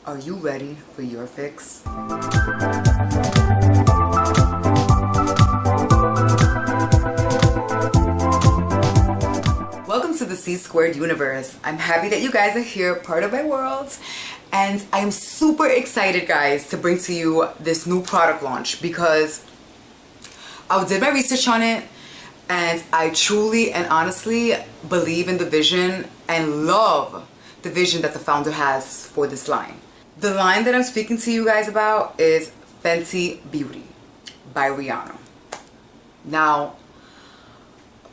Are you ready for your fix? Welcome to the C-Squared universe. I'm happy that you guys are here, part of my world. And I'm super excited, guys, to bring to you this new product launch because I did my research on it and I truly and honestly believe in the vision and love the vision that the founder has for this line. The line that I'm speaking to you guys about is Fenty Beauty by Rihanna. Now,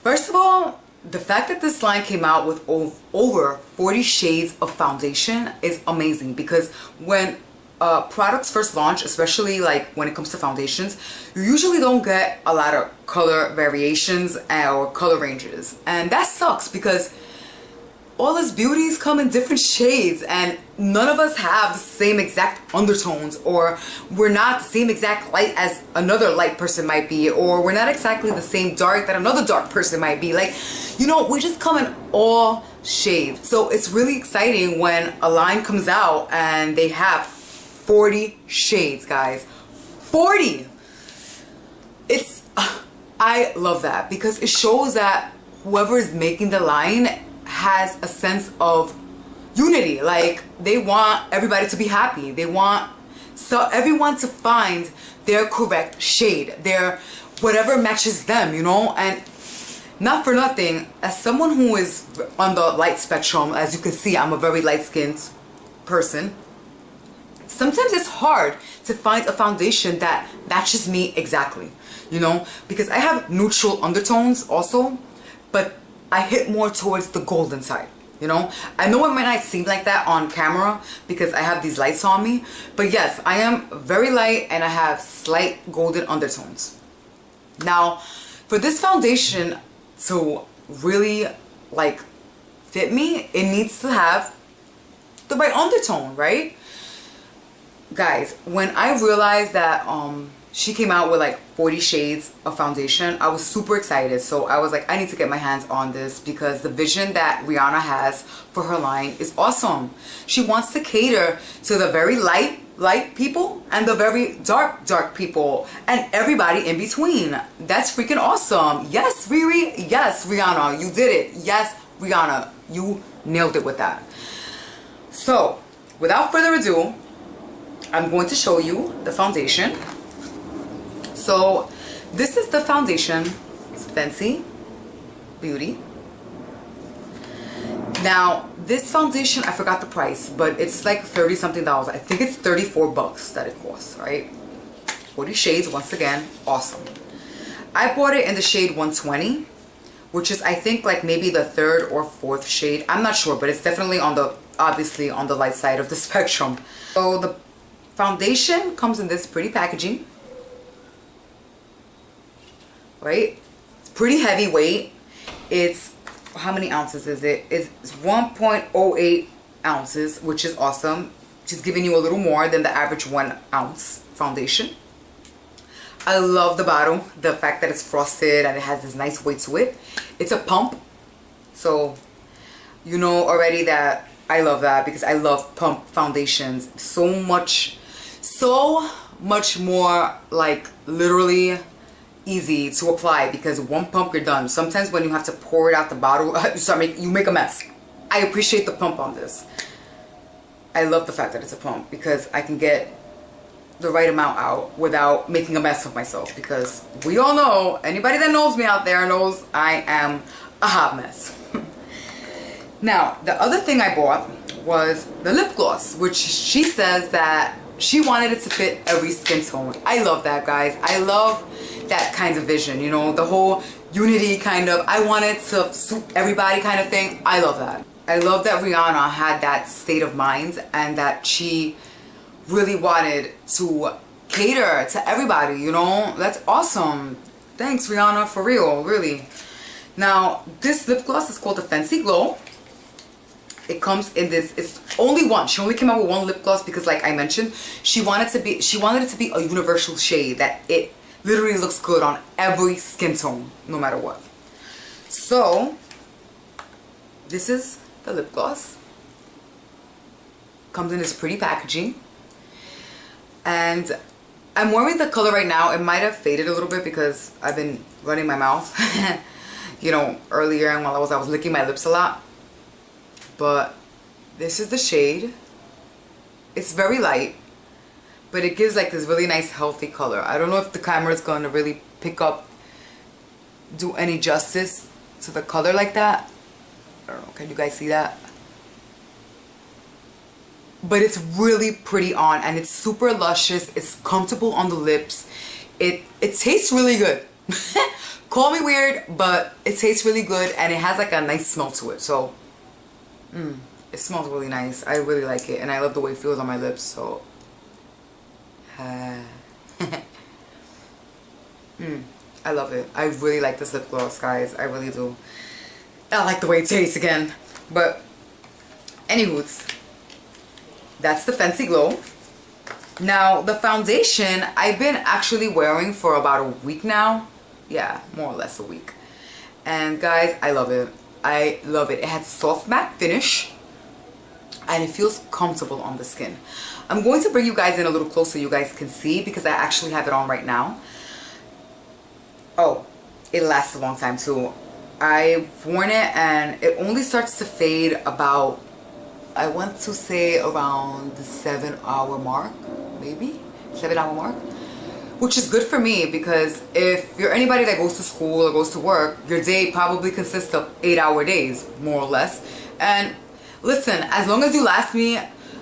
first of all, the fact that this line came out with over 40 shades of foundation is amazing because when products first launch, especially like when it comes to foundations, you usually don't get a lot of color variations or color ranges. And that sucks because all these beauties come in different shades and none of us have the same exact undertones, or we're not the same exact light as another light person might be, or we're not exactly the same dark that another dark person might be. Like, you know, we just come in all shades. So it's really exciting when a line comes out and they have 40 shades, guys. 40! I love that because it shows that whoever is making the line has a sense of unity. Like, they want everybody to be happy. They want everyone to find their correct shade, their whatever matches them, you know. And not for nothing, as someone who is on the light spectrum, as you can see, I'm a very light-skinned person. Sometimes it's hard to find a foundation that matches me exactly, you know, because I have neutral undertones also, but I hit more towards the golden side, you know. I know it might not seem like that on camera because I have these lights on me, but yes, I am very light and I have slight golden undertones. Now, for this foundation to really like fit me, it needs to have the right undertone, right? Guys, when I realized that she came out with like 40 shades of foundation, I was super excited. So I was like, I need to get my hands on this because the vision that Rihanna has for her line is awesome. She wants to cater to the very light people and the very dark people and everybody in between. That's freaking awesome. Yes, RiRi. Yes, Rihanna, you did it. Yes, Rihanna, you nailed it with that. So without further ado, I'm going to show you the foundation. So this is the foundation. It's Fenty Beauty. Now this foundation, I forgot the price, but it's like 30 something dollars. I think it's 34 bucks that it costs, right? 40 shades, once again, awesome. I bought it in the shade 120, which is I think like maybe the third or fourth shade. I'm not sure, but it's definitely on the, obviously on the light side of the spectrum. So the foundation comes in this pretty packaging, right? It's pretty heavyweight. It's, how many ounces is it? It's 1.08 ounces, which is awesome. Just giving you a little more than the average 1 ounce foundation. I love the bottle, the fact that it's frosted and it has this nice weight to it. It's a pump, so you know already that I love that because I love pump foundations so much more, like literally easy to apply because one pump you're done. Sometimes when you have to pour it out the bottle, you make a mess. I appreciate the pump on this. I love the fact that it's a pump because I can get the right amount out without making a mess of myself, because we all know, anybody that knows me out there knows I am a hot mess. Now, the other thing I bought was the lip gloss, which she says that she wanted it to fit every skin tone. I love that, guys. I love that kind of vision, you know, the whole unity kind of, I want it to suit everybody kind of thing. I love that. I love that Rihanna had that state of mind and that she really wanted to cater to everybody, you know. That's awesome. Thanks, Rihanna, for real, really. Now, this lip gloss is called the Fenty Glow. It comes in this, it's only one. She only came out with one lip gloss because, like I mentioned, she wanted it to be a universal shade that it literally looks good on every skin tone, no matter what. So, this is the lip gloss. Comes in this pretty packaging. And I'm wearing the color right now. It might have faded a little bit because I've been running my mouth. You know, earlier and while I was licking my lips a lot. But this is the shade. It's very light, but it gives like this really nice healthy color. I don't know if the camera is going to really pick up, do any justice to the color like that. I don't know, can you guys see that? But it's really pretty on, and it's super luscious. It's comfortable on the lips. It tastes really good. Call me weird, but it tastes really good, and it has like a nice smell to it. So it smells really nice. I really like it, and I love the way it feels on my lips. So I love it. I really like this lip gloss, guys. I really do. I like the way it tastes again. But anywho's, that's the Fenty Glow. Now the foundation I've been actually wearing for about a week now. Yeah, more or less a week. And guys, I love it. I love it. It has a soft matte finish, and it feels comfortable on the skin. I'm going to bring you guys in a little closer so you guys can see, because I actually have it on right now. Oh, it lasts a long time too. I've worn it and it only starts to fade about, I want to say around the 7-hour mark, maybe 7-hour mark, which is good for me, because if you're anybody that goes to school or goes to work, your day probably consists of 8-hour days, more or less. And listen, as long as you last me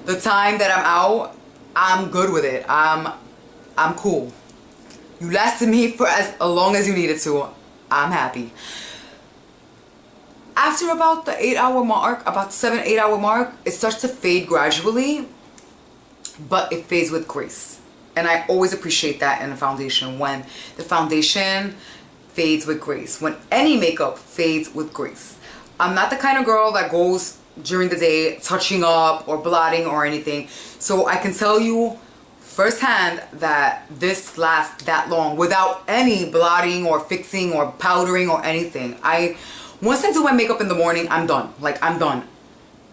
the time that I'm out, I'm good with it. I'm cool. You lasted me for as long as you needed to. I'm happy. After about the 8-hour mark, about the 7-8 hour mark, it starts to fade gradually, but it fades with grace. And I always appreciate that in a foundation, when the foundation fades with grace, when any makeup fades with grace. I'm not the kind of girl that goes during the day touching up or blotting or anything. So I can tell you firsthand that this lasts that long without any blotting or fixing or powdering or anything. Once I do my makeup in the morning, I'm done. Like, I'm done.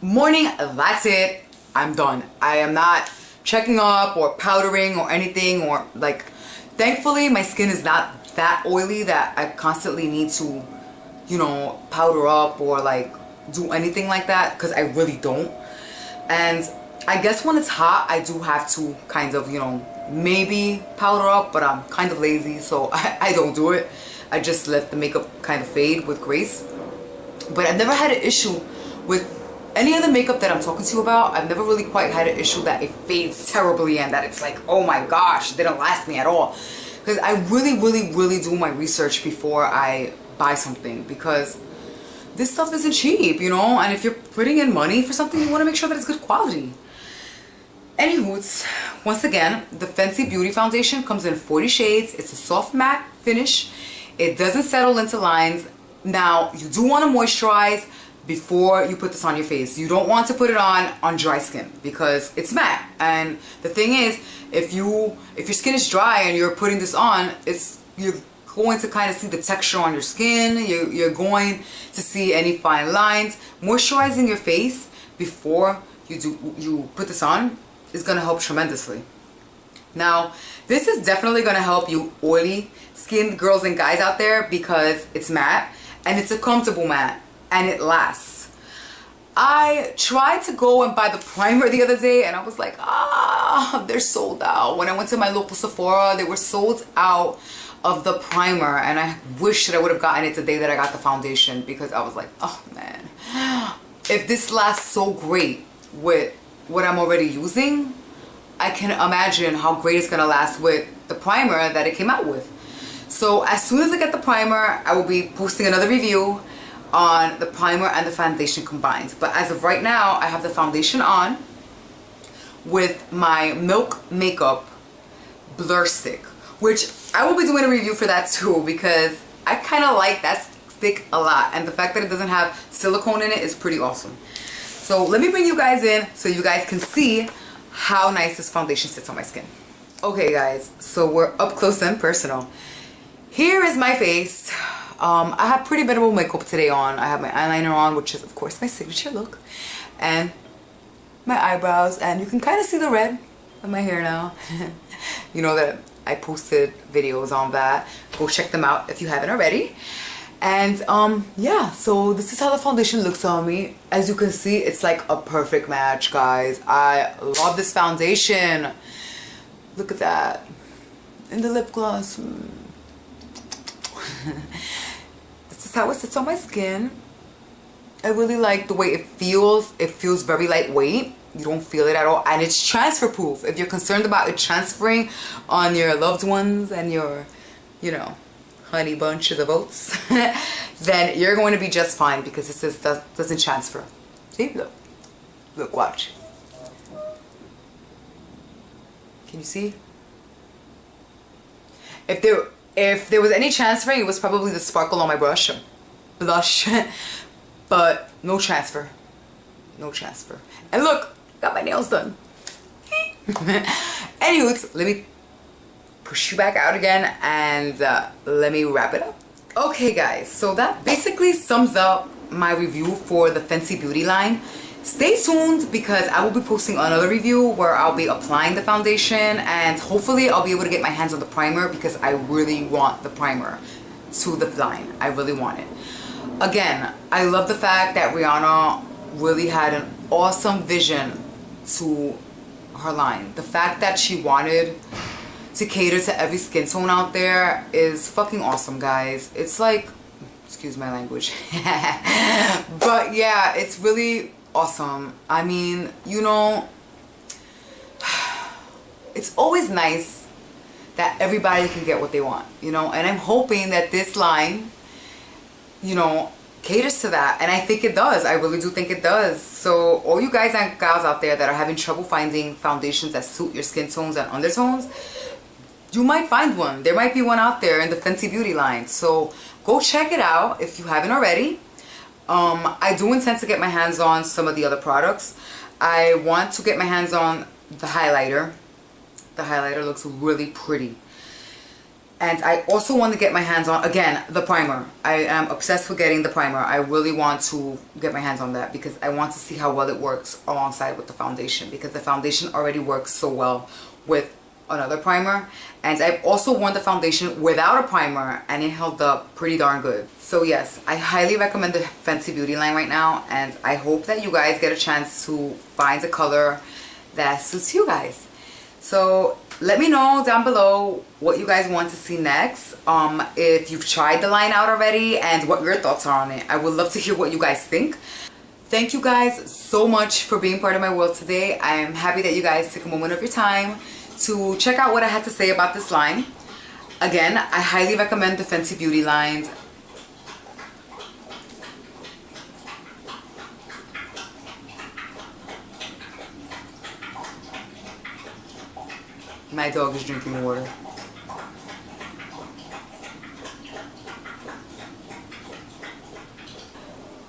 Morning, that's it. I'm done. I am not checking up or powdering or anything, or like, thankfully my skin is not that oily that I constantly need to, you know, powder up or like do anything like that, because I really don't. And I guess when it's hot, I do have to kind of, you know, maybe powder up, but I'm kind of lazy, so I don't do it. I just let the makeup kind of fade with grace. But I've never had an issue with any of the makeup that I'm talking to you about. I've never really quite had an issue that it fades terribly and that it's like, oh my gosh, it didn't last me at all. Because I really do my research before I buy something, because this stuff isn't cheap, you know, and if you're putting in money for something, you want to make sure that it's good quality. Anywho's, once again, the Fenty Beauty foundation comes in 40 shades. It's a soft matte finish. It doesn't settle into lines. Now, you do want to moisturize before you put this on your face. You don't want to put it on dry skin, because it's matte. And the thing is, if your skin is dry and you're putting this on, you're going to kind of see the texture on your skin. You're going to see any fine lines. Moisturizing your face before you put this on is going to help tremendously. Now, this is definitely going to help you oily skinned girls and guys out there, because it's matte and it's a comfortable matte and it lasts. I tried to go and buy the primer the other day and I was like, they're sold out. When I went to my local Sephora, they were sold out of the primer, and I wish that I would have gotten it the day that I got the foundation, because I was like, oh man, if this lasts so great with what I'm already using, I can imagine how great it's gonna last with the primer that it came out with. So as soon as I get the primer, I will be posting another review on the primer and the foundation combined. But as of right now, I have the foundation on with my Milk Makeup Blur Stick, which I will be doing a review for that too, because I kind of like that stick a lot, and the fact that it doesn't have silicone in it is pretty awesome. So let me bring you guys in so you guys can see how nice this foundation sits on my skin. Okay guys, so we're up close and personal. Here is my face. I have pretty minimal makeup today on. I have my eyeliner on, which is of course my signature look, and my eyebrows, and you can kind of see the red in my hair now. You know that I posted videos on that. Go check them out if you haven't already. And yeah, so this is how the foundation looks on me. As you can see, it's like a perfect match, guys. I love this foundation. Look at that. And the lip gloss. This is how it sits on my skin. I really like the way it feels. It feels very lightweight. You don't feel it at all. And it's transfer proof. If you're concerned about it transferring on your loved ones and your, you know, honey bunches of oats, then you're going to be just fine, because this doesn't transfer. See? Look. Look, watch. Can you see? If there was any transferring, it was probably the sparkle on my blush. But no transfer. No transfer. And look, got my nails done. Anyways, let me push you back out again, and let me wrap it up. Okay guys, so that basically sums up my review for the Fenty Beauty line. Stay tuned, because I will be posting another review where I'll be applying the foundation, and hopefully I'll be able to get my hands on the primer, because I really want the primer to the line. I really want it. Again, I love the fact that Rihanna really had an awesome vision to her line. The fact that she wanted to cater to every skin tone out there is fucking awesome, guys. It's like, excuse my language, but yeah, it's really awesome. I mean, you know, it's always nice that everybody can get what they want, you know, and I'm hoping that this line, you know, caters to that, and I think it does. I really do think it does. So all you guys and gals out there that are having trouble finding foundations that suit your skin tones and undertones, you might find one. There might be one out there in the Fenty Beauty line. So go check it out if you haven't already. I do intend to get my hands on some of the other products. I want to get my hands on the highlighter. The highlighter looks really pretty. And I also want to get my hands on, again, the primer. I am obsessed with getting the primer. I really want to get my hands on that, because I want to see how well it works alongside with the foundation, because the foundation already works so well with another primer. And I've also worn the foundation without a primer, and it held up pretty darn good. So yes, I highly recommend the Fenty Beauty line right now, and I hope that you guys get a chance to find a color that suits you guys. So let me know down below what you guys want to see next. If you've tried the line out already and what your thoughts are on it. I would love to hear what you guys think. Thank you guys so much for being part of my world today. I am happy that you guys took a moment of your time to check out what I had to say about this line. Again, I highly recommend the Fenty Beauty lines. My dog is drinking water.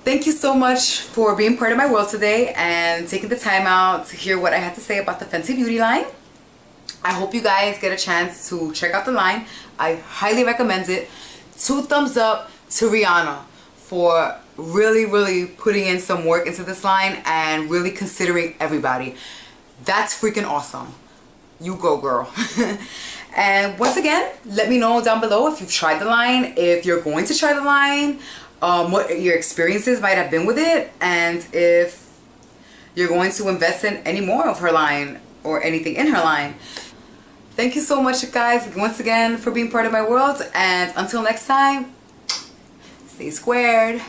Thank you so much for being part of my world today and taking the time out to hear what I had to say about the Fenty Beauty line. I hope you guys get a chance to check out the line. I highly recommend it. 2 thumbs up to Rihanna for really putting in some work into this line and really considering everybody. That's freaking awesome. You go, girl. And once again, let me know down below if you've tried the line, if you're going to try the line, what your experiences might have been with it, and if you're going to invest in any more of her line or anything in her line. Thank you so much, guys, once again for being part of my world, and until next time, stay squared.